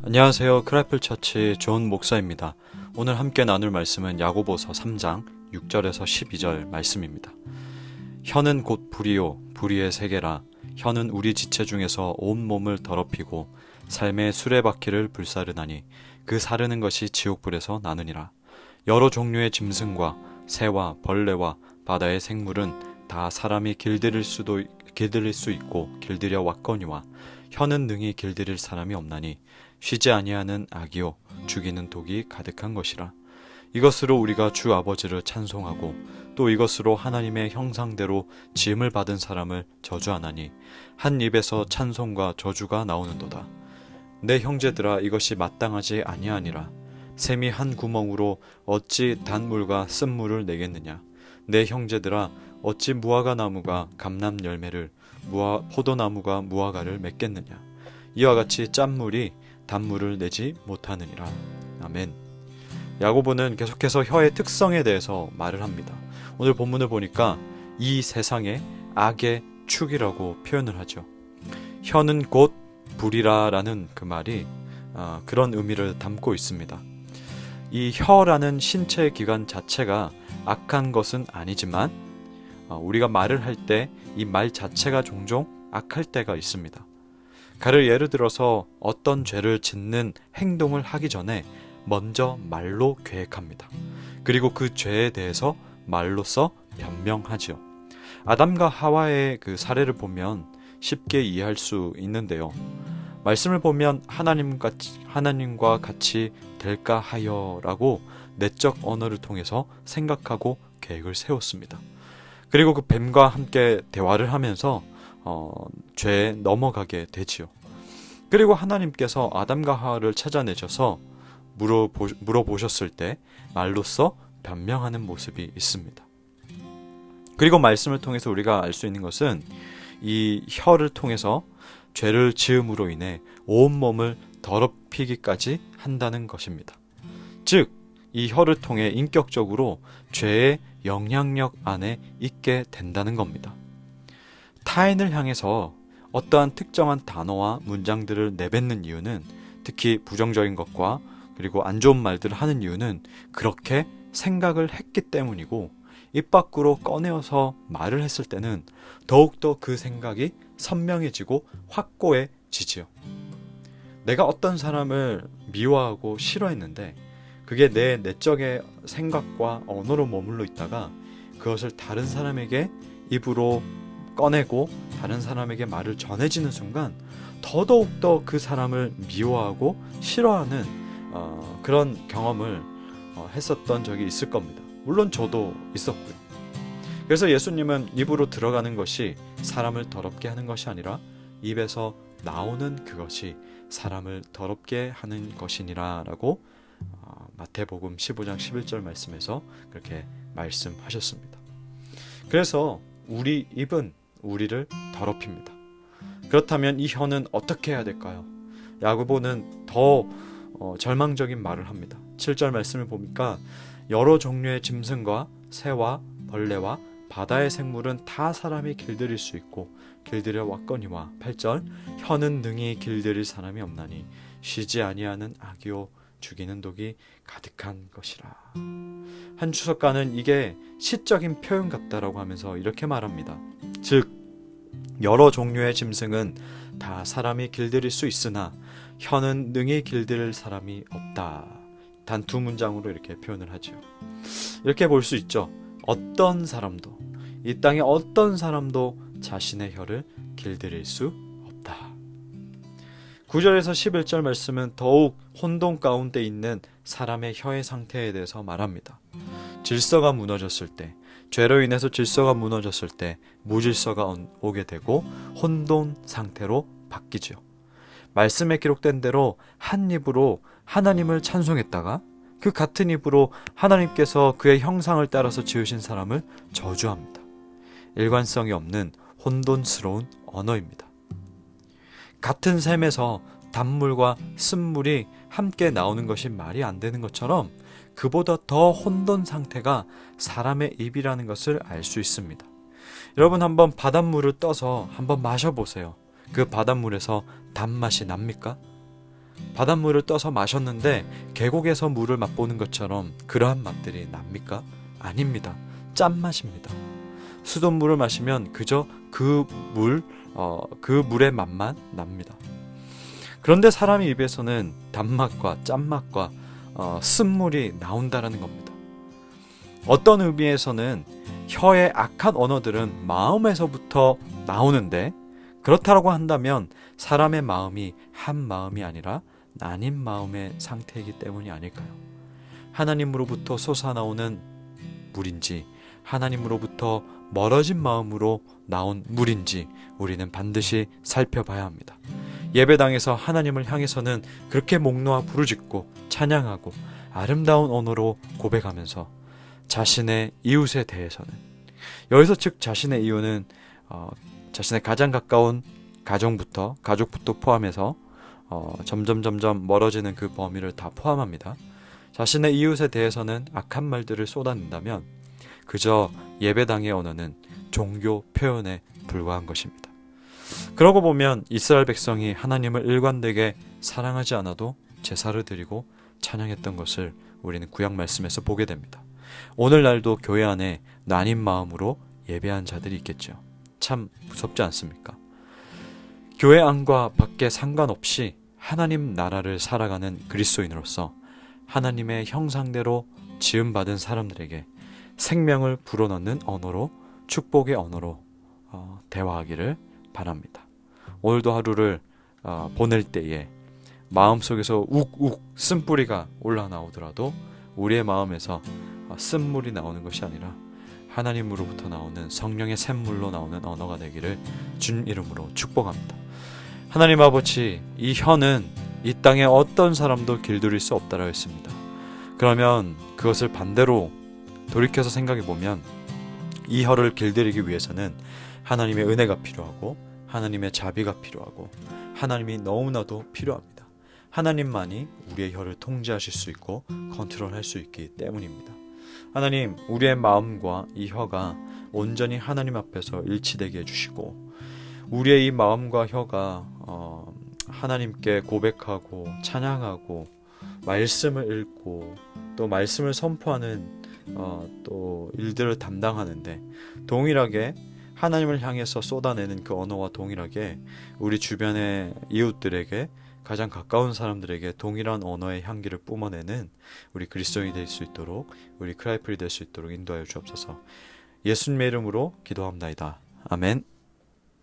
안녕하세요. 크라이플 처치 존 목사입니다. 오늘 함께 나눌 말씀은 야고보서 3장 6절에서 12절 말씀입니다. 혀는 곧 불이요 불의의 세계라. 혀는 우리 지체 중에서 온 몸을 더럽히고 삶의 수레바퀴를 불사르나니 그 사르는 것이 지옥불에서 나느니라. 여러 종류의 짐승과 새와 벌레와 바다의 생물은 다 사람이 길들일 수 있고 길들여 왔거니와 혀는 능히 길들일 사람이 없나니 쉬지 아니하는 악이요 죽이는 독이 가득한 것이라. 이것으로 우리가 주 아버지를 찬송하고 또 이것으로 하나님의 형상대로 지음을 받은 사람을 저주하나니 한 입에서 찬송과 저주가 나오는도다. 내 형제들아, 이것이 마땅하지 아니하니라. 샘이 한 구멍으로 어찌 단물과 쓴물을 내겠느냐. 내 형제들아, 어찌 무화과 나무가 감람 열매를 포도나무가 무화과를 맺겠느냐. 이와 같이 짠물이 단물을 내지 못하느니라. 아멘. 야고보는 계속해서 혀의 특성에 대해서 말을 합니다. 오늘 본문을 보니까 이 세상의 악의 축이라고 표현을 하죠. 혀는 곧 불이라 라는 그 말이 그런 의미를 담고 있습니다. 이 혀라는 신체 기관 자체가 악한 것은 아니지만 우리가 말을 할 때 이 말 자체가 종종 악할 때가 있습니다. 예를 들어서 어떤 죄를 짓는 행동을 하기 전에 먼저 말로 계획합니다. 그리고 그 죄에 대해서 말로써 변명하지요. 아담과 하와의 그 사례를 보면 쉽게 이해할 수 있는데요. 말씀을 보면 하나님과 같이 될까 하여 라고 내적 언어를 통해서 생각하고 계획을 세웠습니다. 그리고 그 뱀과 함께 대화를 하면서 죄에 넘어가게 되지요. 그리고 하나님께서 아담과 하와를 찾아내셔서 물어보셨을 때 말로써 변명하는 모습이 있습니다. 그리고 말씀을 통해서 우리가 알 수 있는 것은 이 혀를 통해서 죄를 지음으로 인해 온몸을 더럽히기까지 한다는 것입니다. 즉, 이 혀를 통해 인격적으로 죄의 영향력 안에 있게 된다는 겁니다. 타인을 향해서 어떠한 특정한 단어와 문장들을 내뱉는 이유는, 특히 부정적인 것과 그리고 안 좋은 말들을 하는 이유는 그렇게 생각을 했기 때문이고, 입 밖으로 꺼내어서 말을 했을 때는 더욱더 그 생각이 선명해지고 확고해지지요. 내가 어떤 사람을 미워하고 싫어했는데 그게 내 내적의 생각과 언어로 머물러 있다가 그것을 다른 사람에게 입으로 꺼내고 다른 사람에게 말을 전해지는 순간 더더욱더 그 사람을 미워하고 싫어하는 그런 경험을 했었던 적이 있을 겁니다. 물론 저도 있었고요. 그래서 예수님은 입으로 들어가는 것이 사람을 더럽게 하는 것이 아니라 입에서 나오는 그것이 사람을 더럽게 하는 것이니라 라고 마태복음 15장 11절 말씀에서 그렇게 말씀하셨습니다. 그래서 우리 입은 우리를 더럽힙니다. 그렇다면 이 혀는 어떻게 해야 될까요? 야고보는 더 절망적인 말을 합니다. 7절 말씀을 보니까 여러 종류의 짐승과 새와 벌레와 바다의 생물은 다 사람이 길들일 수 있고 길들여 왔거니와 8절 혀는 능히 길들일 사람이 없나니 쉬지 아니하는 악이요 죽이는 독이 가득한 것이라. 한 주석가는 이게 시적인 표현 같다라고 하면서 이렇게 말합니다. 즉, 여러 종류의 짐승은 다 사람이 길들일 수 있으나 혀는 능히 길들일 사람이 없다. 단 두 문장으로 이렇게 표현을 하죠. 이렇게 볼 수 있죠. 어떤 사람도, 이 땅의 어떤 사람도 자신의 혀를 길들일 수 없다. 9절에서 11절 말씀은 더욱 혼돈 가운데 있는 사람의 혀의 상태에 대해서 말합니다. 질서가 무너졌을 때, 죄로 인해서 질서가 무너졌을 때 무질서가 오게 되고 혼돈 상태로 바뀌죠. 말씀에 기록된 대로 한 입으로 하나님을 찬송했다가 그 같은 입으로 하나님께서 그의 형상을 따라서 지으신 사람을 저주합니다. 일관성이 없는 혼돈스러운 언어입니다. 같은 샘에서 단물과 쓴물이 함께 나오는 것이 말이 안 되는 것처럼 그보다 더 혼돈 상태가 사람의 입이라는 것을 알 수 있습니다. 여러분, 한번 바닷물을 떠서 한번 마셔보세요. 그 바닷물에서 단맛이 납니까? 바닷물을 떠서 마셨는데 계곡에서 물을 맛보는 것처럼 그러한 맛들이 납니까? 아닙니다. 짠맛입니다. 수돗물을 마시면 그저 그 물의 맛만 납니다. 그런데 사람의 입에서는 단맛과 짠맛과 쓴물이 나온다라는 겁니다. 어떤 의미에서는 혀의 악한 언어들은 마음에서부터 나오는데, 그렇다고 한다면 사람의 마음이 한 마음이 아니라 나뉜 마음의 상태이기 때문이 아닐까요? 하나님으로부터 솟아나오는 물인지 하나님으로부터 멀어진 마음으로 나온 물인지 우리는 반드시 살펴봐야 합니다. 예배당에서 하나님을 향해서는 그렇게 목 놓아 부르짖고 찬양하고 아름다운 언어로 고백하면서 자신의 이웃에 대해서는, 여기서 즉 자신의 이웃은 자신의 가장 가까운 가족부터 포함해서 점점 멀어지는 그 범위를 다 포함합니다. 자신의 이웃에 대해서는 악한 말들을 쏟아낸다면 그저 예배당의 언어는 종교 표현에 불과한 것입니다. 그러고 보면 이스라엘 백성이 하나님을 일관되게 사랑하지 않아도 제사를 드리고 찬양했던 것을 우리는 구약 말씀에서 보게 됩니다. 오늘날도 교회 안에 나뉜 마음으로 예배한 자들이 있겠죠. 참 무섭지 않습니까? 교회 안과 밖에 상관없이 하나님 나라를 살아가는 그리스도인으로서 하나님의 형상대로 지음받은 사람들에게 생명을 불어넣는 언어로, 축복의 언어로 대화하기를 바랍니다. 오늘도 하루를 보낼 때에 마음속에서 욱욱 쓴뿌리가 올라나오더라도 우리의 마음에서 쓴물이 나오는 것이 아니라 하나님으로부터 나오는 성령의 샘물로 나오는 언어가 되기를 주님 이름으로 축복합니다. 하나님 아버지, 이 혀는 이 땅에 어떤 사람도 길들일 수 없다라고 했습니다. 그러면 그것을 반대로 돌이켜서 생각해 보면 이 혀를 길들이기 위해서는 하나님의 은혜가 필요하고 하나님의 자비가 필요하고 하나님이 너무나도 필요합니다. 하나님만이 우리의 혀를 통제하실 수 있고 컨트롤할 수 있기 때문입니다. 하나님, 우리의 마음과 이 혀가 온전히 하나님 앞에서 일치되게 해주시고 우리의 이 마음과 혀가 하나님께 고백하고 찬양하고 말씀을 읽고 또 말씀을 선포하는 또 일들을 담당하는데 동일하게 하나님을 향해서 쏟아내는 그 언어와 동일하게 우리 주변의 이웃들에게, 가장 가까운 사람들에게 동일한 언어의 향기를 뿜어내는 우리 그리스도인이 될 수 있도록, 우리 크라이플이 될 수 있도록 인도하여 주옵소서. 예수님의 이름으로 기도합나이다. 아멘.